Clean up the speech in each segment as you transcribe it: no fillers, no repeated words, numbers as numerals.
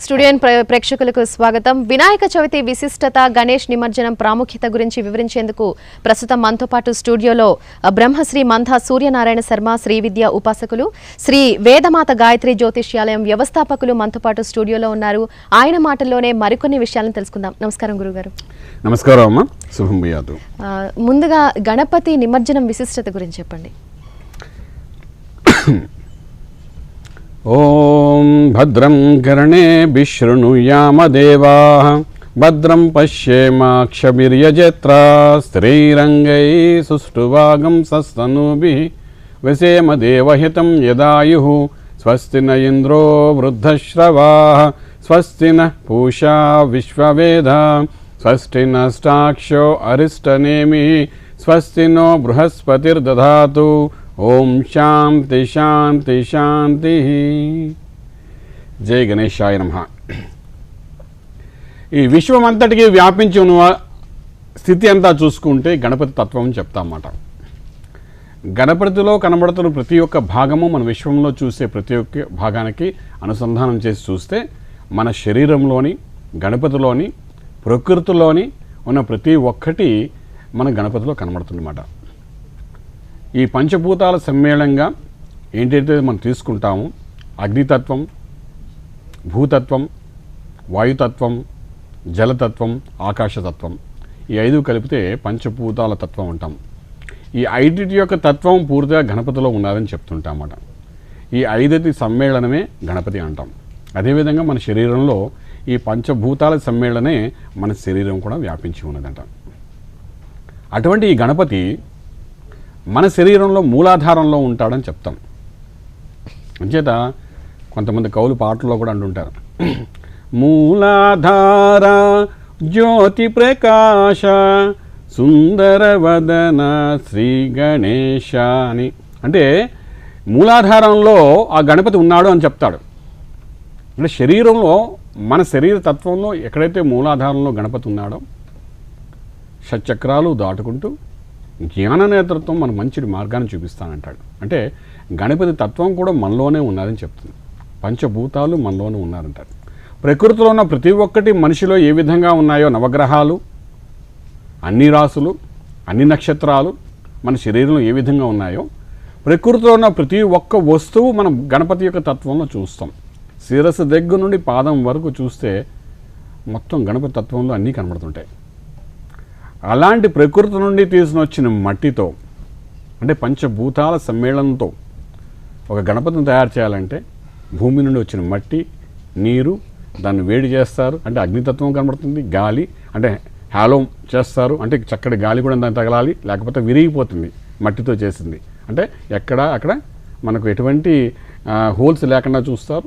Studio ప్రేక్షకులకు స్వాగతం. వినాయక చవితి విశిష్టత, గణేష్ నిమజ్జనం ప్రాముఖ్యత గురించి వివరించేందుకు ప్రస్తుతం మనతో పాటు స్టూడియోలో బ్రహ్మశ్రీ మంథా సూర్యనారాయణ శర్మ, శ్రీ విద్య ఉపాసకులు, శ్రీ వేదమాత గాయత్రి జ్యోతిష్యాలయం వ్యవస్థాపకులు మనతో పాటు స్టూడియోలో ఉన్నారు. ఆయన మాటల్లోనే మరికొన్ని విషయాలను తెలుసుకుందాం. నమస్కారం గురుగారు. నమస్కారం అమ్మా, శుభం భూయాతు. ముందుగా గణపతి నిమజ్జనం విశిష్టత గురించి చెప్పండి. ఓం భద్రం కర్ణేభిః శృణుయామదేవాః భద్రం పశ్యేమాక్షభిర్యజత్రాः స్థిరైరంగైः సుష్ఠువాగంసస్తనూభిः వ్యసేమ దేవహితం యదాయుః స్వస్తి న ఇంద్రో వృద్ధశ్రవాः స్వస్తి నః పూషా విశ్వవేదాः స్వస్తి నష్టాక్షో అరిష్టనేమిः స్వస్తి నో బృహస్పతిర్దధాతు. ఓం శాంతి శాంతి శాంతి. జై గణేశాయ నమః. ఈ విశ్వమంతటికి వ్యాపించి ఉన్న స్థితి అంతా చూసుకుంటే గణపతి తత్వం అని చెప్తామన్నమాట. గణపతిలో కనబడుతున్న ప్రతి ఒక్క భాగము మన విశ్వంలో చూసే ప్రతి ఒక్క భాగానికి అనుసంధానం చేసి చూస్తే మన శరీరంలోని, గణపతిలోని, ప్రకృతిలోని ఉన్న ప్రతి ఒక్కటి మన గణపతిలో కనబడుతుందన్నమాట. ఈ పంచభూతాల సమ్మేళనంగా ఏంటైతే మనం తీసుకుంటాము, అగ్నితత్వం, భూతత్వం, వాయుతత్వం, జలతత్వం, ఆకాశతత్వం, ఈ 5 కలిపితే పంచభూతాల తత్వం అంటాం. ఈ 5 యొక్క తత్వం పూర్తిగా గణపతిలో ఉన్నదని చెప్తుంటామన్నమాట. ఈ 5 సమ్మేళనమే గణపతి అంటాం. అదేవిధంగా మన శరీరంలో ఈ పంచభూతాల సమ్మేళనే మన శరీరం కూడా వ్యాపించి ఉన్నదంట. అటువంటి ఈ గణపతి మన శరీరంలో మూలాధారంలో ఉంటాడని చెప్తాం. అంచేత కొంతమంది కవులు పాటల్లో కూడా అంటుంటారు, మూలాధార జ్యోతి ప్రకాశ సుందరవదన శ్రీ గణేశ అని. అంటే మూలాధారంలో ఆ గణపతి ఉన్నాడు అని చెప్తాడు. అంటే శరీరంలో, మన శరీర తత్వంలో ఎక్కడైతే మూలాధారంలో గణపతి ఉన్నాడో షట్చక్రాలు దాటుకుంటూ జ్ఞాన నేతృత్వం మన మంచి మార్గాన్ని చూపిస్తానంటాడు. అంటే గణపతి తత్వం కూడా మనలోనే ఉన్నదని చెప్తుంది. పంచభూతాలు మనలోనే ఉన్నారంటాడు. ప్రకృతిలో ఉన్న ప్రతి ఒక్కటి మనిషిలో ఏ విధంగా ఉన్నాయో, నవగ్రహాలు, అన్ని రాసులు, అన్ని నక్షత్రాలు మన శరీరంలో ఏ విధంగా ఉన్నాయో, ప్రకృతిలో ఉన్న ప్రతి ఒక్క వస్తువు మనం గణపతి యొక్క తత్వంలో చూస్తాం. శిరస్సు దగ్గర నుండి పాదం వరకు చూస్తే మొత్తం గణపతి తత్వంలో అన్నీ కనబడుతుంటాయి. అలాంటి ప్రకృతి నుండి తీసుకుని వచ్చిన మట్టితో, అంటే పంచభూతాల సమ్మేళనంతో ఒక గణపతిని తయారు చేయాలంటే భూమి నుండి వచ్చిన మట్టి, నీరు, దాన్ని వేడి చేస్తారు, అంటే అగ్నితత్వం కనబడుతుంది. గాలి అంటే హ్యాలో చేస్తారు, అంటే చక్కటి గాలి కూడా దాన్ని తగలాలి, లేకపోతే విరిగిపోతుంది మట్టితో చేసింది. అంటే అక్కడ మనకు ఎటువంటి హోల్స్ లేకుండా చూస్తారు.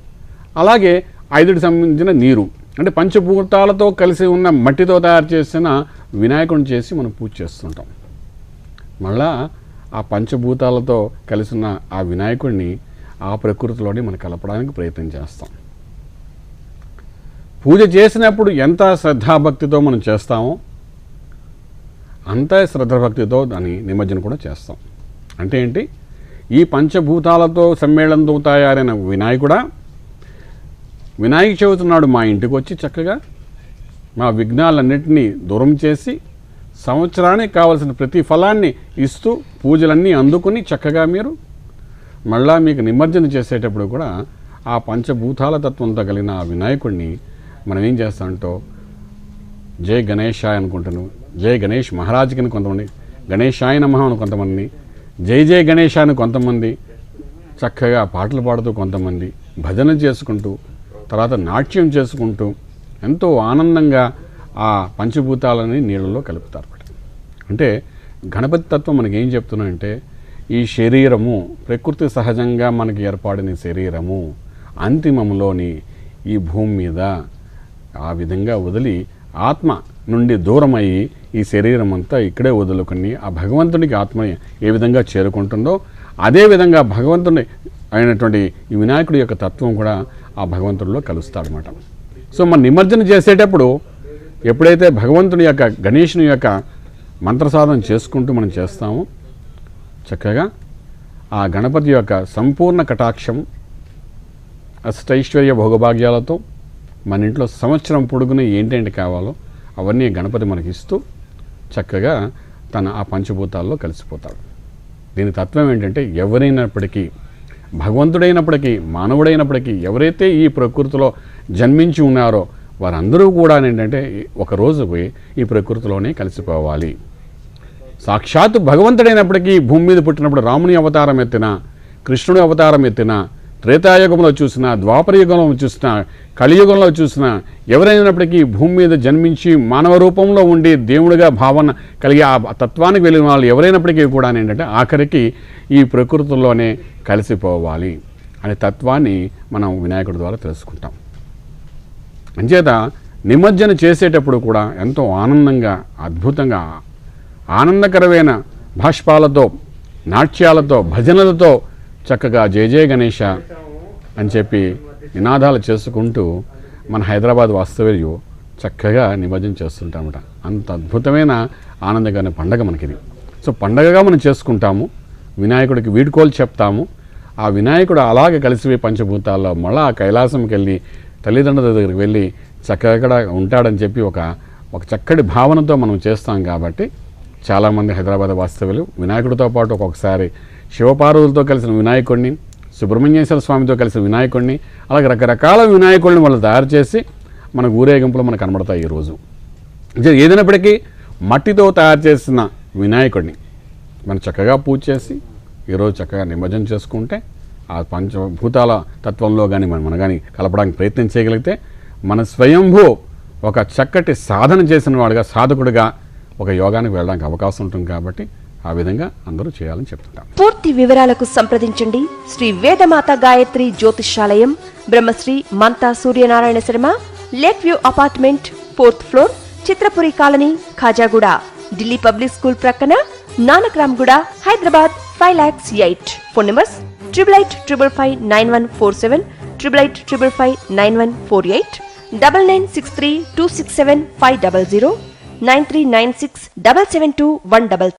అలాగే 5కి సంబంధించిన నీరు, అంటే పంచభూతాలతో కలిసి ఉన్న మట్టితో తయారు చేసిన వినాయకుడిని చేసి మనం పూజ చేస్తుంటాం. మళ్ళా ఆ పంచభూతాలతో కలిసి ఉన్న ఆ వినాయకుడిని ఆ ప్రకృతిలోనే మనం కలపడానికి ప్రయత్నం చేస్తాం. పూజ చేసినప్పుడు ఎంత శ్రద్ధాభక్తితో మనం చేస్తామో అంత శ్రద్ధాభక్తితో దాని నిమజ్జనం కూడా చేస్తాం. అంటే ఏంటి, ఈ పంచభూతాలతో సమ్మేళనంతో తయారైన వినాయకుడా, వినాయక చవితి నాడు మా ఇంటికి వచ్చి చక్కగా మా విఘ్నాలన్నింటినీ దూరం చేసి సంవత్సరానికి కావలసిన ప్రతి ఫలాన్ని ఇస్తూ పూజలన్నీ అందుకుని చక్కగా మీరు మళ్ళా మీకు నిమజ్జనం చేసేటప్పుడు కూడా ఆ పంచభూతాల తత్వంతో కలిగిన ఆ వినాయకుడిని మనం ఏం చేస్తామంటో జై గణేశాయ అనుకుంటాను, జై గణేష్ మహారాజ్కి కొంతమంది, గణేశాయ నమః అని కొంతమంది, జై జై గణేశ అని కొంతమంది, చక్కగా పాటలు పాడుతూ కొంతమంది, భజన చేసుకుంటూ, తర్వాత నాట్యం చేసుకుంటూ ఎంతో ఆనందంగా ఆ పంచభూతాలని నీళ్ళలో కలుపుతారు. అంటే గణపతి తత్వం మనకి ఏం చెప్తున్నాయంటే, ఈ శరీరము ప్రకృతి సహజంగా మనకి ఏర్పడిన శరీరము అంతిమంలోని ఈ భూమి మీద ఆ విధంగా వదిలి ఆత్మ నుండి దూరమయ్యి ఈ శరీరం అంతా ఇక్కడే వదులుకొని ఆ భగవంతుడికి ఆత్మ ఏ విధంగా చేరుకుంటుందో అదేవిధంగా భగవంతుడి అయినటువంటి ఈ వినాయకుడి యొక్క తత్వం కూడా ఆ భగవంతుడిలో కలుస్తాడనమాట. సో మనం నిమజ్జనం చేసేటప్పుడు ఎప్పుడైతే భగవంతుని యొక్క, గణేశుని యొక్క మంత్రసాధన చేసుకుంటూ మనం చేస్తామో చక్కగా ఆ గణపతి యొక్క సంపూర్ణ కటాక్షం, అష్టైశ్వర్య భోగభాగ్యాలతో మన ఇంట్లో సంవత్సరం పొడుగున ఏంటేంటి కావాలో అవన్నీ గణపతి మనకి ఇస్తూ చక్కగా తన ఆ పంచభూతాల్లో కలిసిపోతాడు. దీని తత్వం ఏంటంటే ఎవరైనప్పటికీ, భగవంతుడైనప్పటికీ, మానవుడైనప్పటికీ, ఎవరైతే ఈ ప్రకృతిలో జన్మించి ఉన్నారో వారందరూ కూడా ఏంటంటే ఒక రోజుకి ఈ ప్రకృతిలోనే కలిసిపోవాలి. సాక్షాత్తు భగవంతుడైనప్పటికీ భూమి మీద పుట్టినప్పుడు రాముని అవతారం ఎత్తిన, కృష్ణుడి అవతారం ఎత్తిన, త్రేతాయుగంలో చూసినా, ద్వాపరయుగంలో చూసినా, కలియుగంలో చూసినా, ఎవరైనప్పటికీ భూమి మీద జన్మించి మానవ రూపంలో ఉండి దేవుడిగా భావన కలిగి ఆ తత్వానికి వెళ్ళిన వాళ్ళు ఎవరైనప్పటికీ కూడా ఏంటంటే ఆఖరికి ఈ ప్రకృతిలోనే కలిసిపోవాలి అనే తత్వాన్ని మనం వినాయకుడి ద్వారా తెలుసుకుంటాం. అంచేత నిమజ్జన చేసేటప్పుడు కూడా ఎంతో ఆనందంగా, అద్భుతంగా, ఆనందకరమైన భాష్పాలతో, నాట్యాలతో, భజనలతో చక్కగా జయ జయ గణేష అని చెప్పి నినాదాలు చేసుకుంటూ మన హైదరాబాద్ వాస్తవ్యులు చక్కగా నిమజ్జనం చేస్తుంటామట. అంత అద్భుతమైన ఆనందకరమైన పండగ మనకిది. సో పండగగా మనం చేసుకుంటాము, వినాయకుడికి వీడ్కోలు చెప్తాము. ఆ వినాయకుడు అలాగే కలిసిపోయి పంచభూతాల్లో మళ్ళీ ఆ కైలాసంకి వెళ్ళి తల్లిదండ్రుల దగ్గరికి వెళ్ళి చక్కగా ఉంటాడని చెప్పి ఒక చక్కటి భావనతో మనం చేస్తాం. కాబట్టి చాలామంది హైదరాబాద్ వాస్తవ్యులు వినాయకుడితో పాటు ఒక్కొక్కసారి శివపార్వతులతో కలిసిన వినాయకుడిని, సుబ్రహ్మణ్యేశ్వర స్వామితో కలిసిన వినాయకుడిని, అలాగే రకరకాల వినాయకుడిని వాళ్ళు తయారు చేసి మనకు ఊరేగింపులో మనకు కనబడతాయి. ఈరోజు ఏదైనప్పటికీ మట్టితో తయారు చేసిన వినాయకుడిని మనం చక్కగా పూజ చేసి ఈరోజు చక్కగా నిమజ్జనం చేసుకుంటే ఆ పంచభూతాల తత్వంలో కానీ మనం కానీ కలపడానికి ప్రయత్నం చేయగలిగితే మన స్వయంభూ ఒక చక్కటి సాధన చేసిన వాడుగా, సాధకుడిగా ఒక యోగానికి వెళ్ళడానికి అవకాశం ఉంటుంది. కాబట్టి ఆ విధంగా అందరూ చేయాలని చెప్తుంటాం. పూర్తి వివరాలకు సంప్రదించండి Shri Vedamata Gayatri Jyotishalayam, Brahmasri Mantha Suryanarayana Sharma, lake view apartment, 4th floor, Chitrapuri colony, Khajaguda, Delhi public school ప్రక్కన, నానక్రామ్గూడ, హైదరాబాద్ 5,08,000. Phone numbers 8855559147, 8855559148, 9963267500, 9396772133.